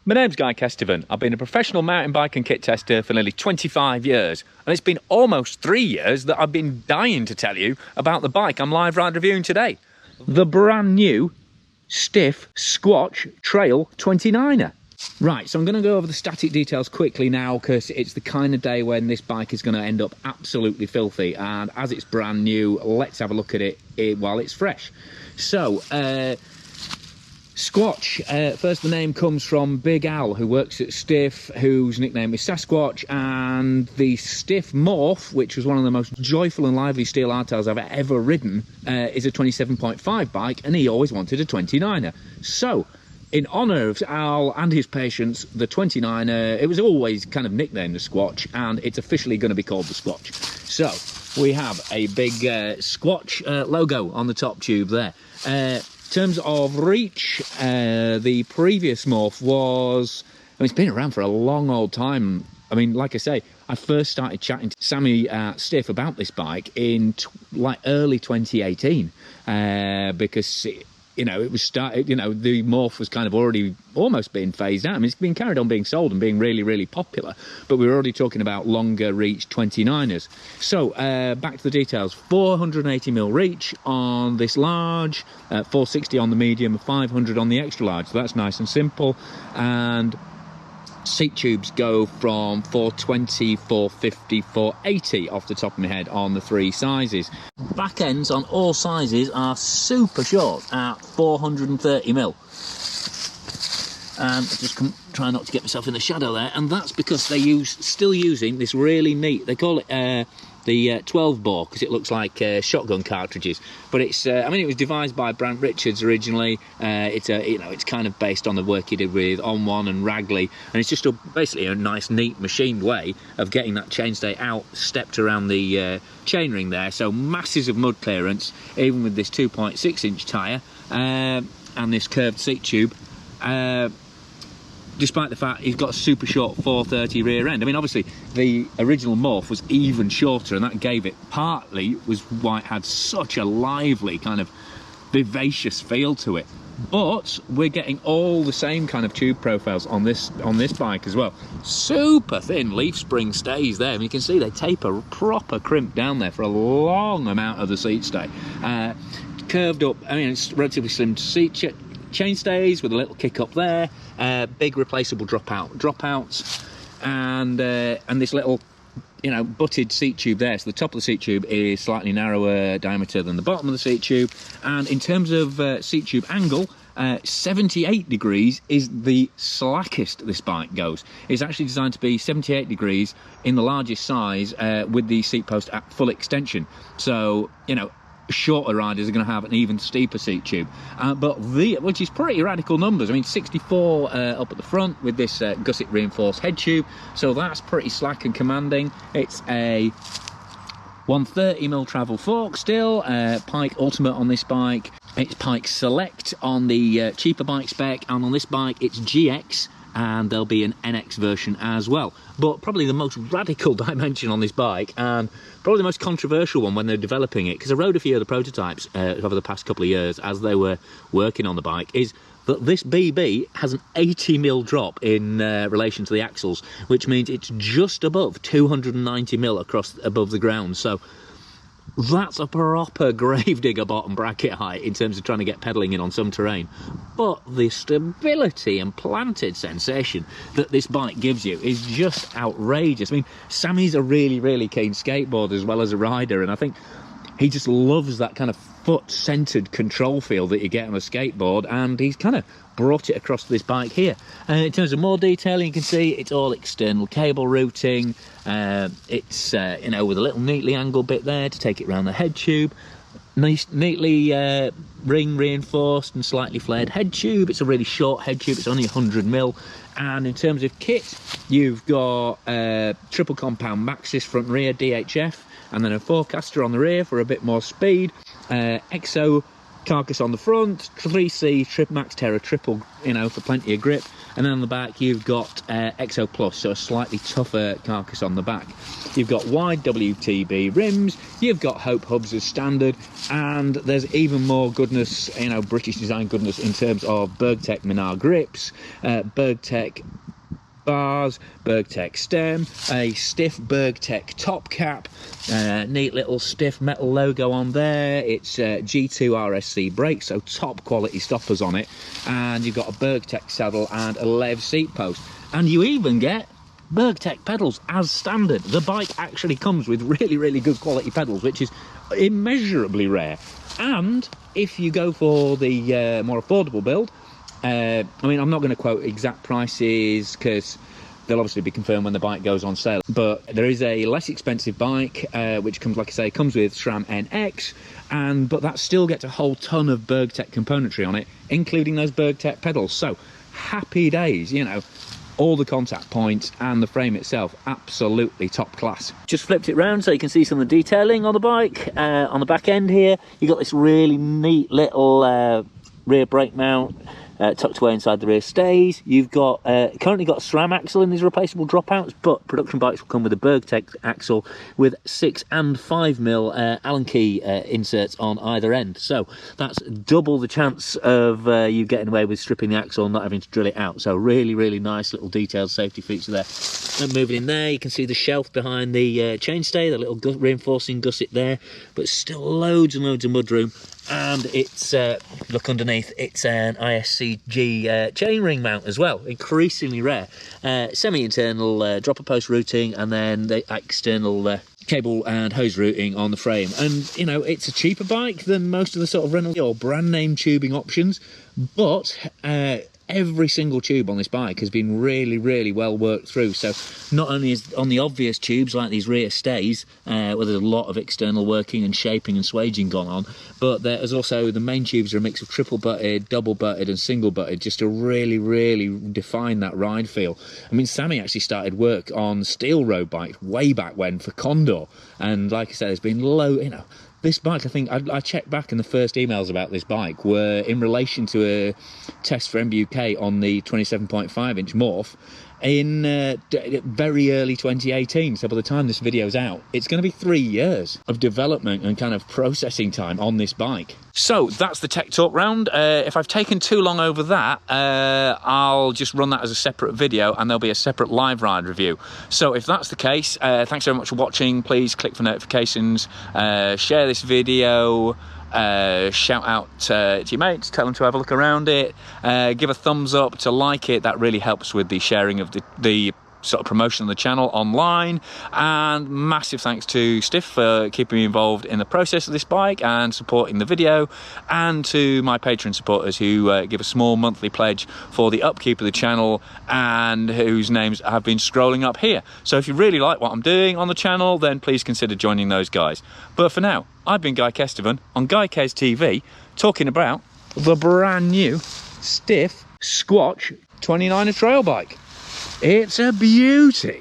My name's Guy Kestevan. I've been a professional mountain bike and kit tester for nearly 25 years, and it's been almost 3 years that I've been dying to tell you about the bike I'm live ride reviewing today. The brand new Stif Squatch Trail 29er. Right, so I'm going to go over the static details quickly now because it's the kind of day when this bike is going to end up absolutely filthy, and as it's brand new, let's have a look at it while it's fresh. So, Squatch, first the name comes from Big Al, who works at Stif, whose nickname is Stif Squatch, and the Stif Morf, which was one of the most joyful and lively steel hardtails I've ever ridden, is a 27.5 bike, and he always wanted a 29er. So, in honour of Al and his patients, the 29er, it was always kind of nicknamed the Squatch, and it's officially going to be called the Squatch. So, we have a big Squatch logo on the top tube there. In terms of reach, the previous Morph was, I mean, it's been around for a long old time. I mean, like I say, I first started chatting to Sammy Stif about this bike in like early 2018 because it was started, the Morph was kind of already almost being phased out. I mean, it's been carried on being sold and being really, really popular, but we were already talking about longer reach 29ers. So, back to the details. 480mm reach on this large, 460 on the medium, 500 on the extra large. So that's nice and simple. And seat tubes go from 420, 450, 480 off the top of my head on the three sizes. Back ends on all sizes are super short at 430mm. And I just try not to get myself in the shadow there, and that's because they still using this really neat, they call it the 12 bore because it looks like shotgun cartridges, but it's I mean, it was devised by Brant Richards originally. It's kind of based on the work he did with On One and Ragley, and it's just basically a nice neat machined way of getting that chainstay out stepped around the chainring there, so masses of mud clearance even with this 2.6-inch tyre and this curved seat tube, despite the fact he's got a super short 430 rear end. I mean, obviously, the original Morph was even shorter, and that gave it, partly, was why it had such a lively, kind of vivacious feel to it. But we're getting all the same kind of tube profiles on this bike as well. Super thin leaf spring stays there. I mean, you can see they taper proper crimp down there for a long amount of the seat stay. Curved up, I mean, it's relatively slim seat chain stays with a little kick up there, big replaceable dropouts, and this little butted seat tube there. So the top of the seat tube is slightly narrower diameter than the bottom of the seat tube, and in terms of seat tube angle, 78 degrees is the slackest this bike goes. It's actually designed to be 78 degrees in the largest size with the seat post at full extension. So shorter riders are going to have an even steeper seat tube, which is pretty radical numbers. I mean, 64 up at the front with this gusset reinforced head tube, so that's pretty slack and commanding. It's a 130mm travel fork still, Pike Ultimate on this bike. It's Pike Select on the cheaper bike spec, and on this bike it's GX, and there'll be an NX version as well. But probably the most radical dimension on this bike, and probably the most controversial one when they're developing it, because I rode a few of the prototypes over the past couple of years as they were working on the bike, is that this BB has an 80mm drop in relation to the axles, which means it's just above 290mm above the ground. So that's a proper gravedigger bottom bracket height in terms of trying to get pedalling in on some terrain. But the stability and planted sensation that this bike gives you is just outrageous. I mean, Sammy's a really, really keen skateboarder as well as a rider, and I think he just loves that kind of foot-centered control feel that you get on a skateboard, and he's kind of brought it across this bike here. In terms of more detailing, you can see it's all external cable routing. It's with a little neatly angled bit there to take it around the head tube. Nice, neatly ring reinforced and slightly flared head tube. It's a really short head tube. It's only 100mm. And in terms of kit, you've got triple compound Maxxis front and rear DHF, and then a forecaster on the rear for a bit more speed. Exo carcass on the front, 3C Max Terra triple, you know, for plenty of grip. And then on the back, you've got Exo Plus, so a slightly tougher carcass on the back. You've got wide WTB rims, you've got Hope hubs as standard, and there's even more goodness, you know, British design goodness in terms of Bergtech Minar grips, Bergtech bars, Bergtech stem, a Stif Bergtech top cap, neat little Stif metal logo on there. It's G2 RSC brakes, so top quality stoppers on it, and you've got a Bergtech saddle and a Lev seat post, and you even get Bergtech pedals as standard. The bike actually comes with really good quality pedals, which is immeasurably rare. And if you go for the more affordable build, I mean, I'm not going to quote exact prices because they'll obviously be confirmed when the bike goes on sale, but there is a less expensive bike which comes, like I say, comes with SRAM NX, but that still gets a whole ton of Bergtech componentry on it, including those Bergtech pedals. So happy days, you know. All the contact points and the frame itself, absolutely top class. Just flipped it round so you can see some of the detailing on the bike. On the back end here, you've got this really neat little rear brake mount tucked away inside the rear stays. You've got currently got a SRAM axle in these replaceable dropouts, but production bikes will come with a Bergtech axle with 6 and 5mm Allen key inserts on either end. So that's double the chance of you getting away with stripping the axle and not having to drill it out. So really nice little detailed safety feature there. And moving in there, you can see the shelf behind the chainstay, the little reinforcing gusset there, but still loads and loads of mudroom. And it's look underneath, it's an ISCG chainring mount as well, increasingly rare. Semi-internal dropper post routing, and then the external cable and hose routing on the frame. And you know, it's a cheaper bike than most of the sort of Reynolds or brand name tubing options, but every single tube on this bike has been really well worked through. So not only is on the obvious tubes like these rear stays where there's a lot of external working and shaping and swaging gone on, but there's also the main tubes are a mix of triple butted, double butted and single butted, just to really define that ride feel. I mean, Sammy actually started work on steel road bikes way back when for Condor, and like I said, there's been you know, this bike, I think, I checked back, and the first emails about this bike were in relation to a test for MBUK on the 27.5-inch Morf in very early 2018. So by the time this video's out, it's going to be 3 years of development and kind of processing time on this bike. So that's the tech talk round. If I've taken too long over that, I'll just run that as a separate video, and there'll be a separate live ride review. So if that's the case, thanks very much for watching. Please click for notifications, share this video, shout out to your mates, tell them to have a look around it, give a thumbs up to like it. That really helps with the sharing of the sort of promotion of the channel online. And massive thanks to Stif for keeping me involved in the process of this bike and supporting the video, and to my Patreon supporters who give a small monthly pledge for the upkeep of the channel and whose names have been scrolling up here. So if you really like what I'm doing on the channel, then please consider joining those guys. But for now, I've been Guy Kestevan on Guy Kes TV, talking about the brand new Stif Squatch 29er trail bike. It's a beauty.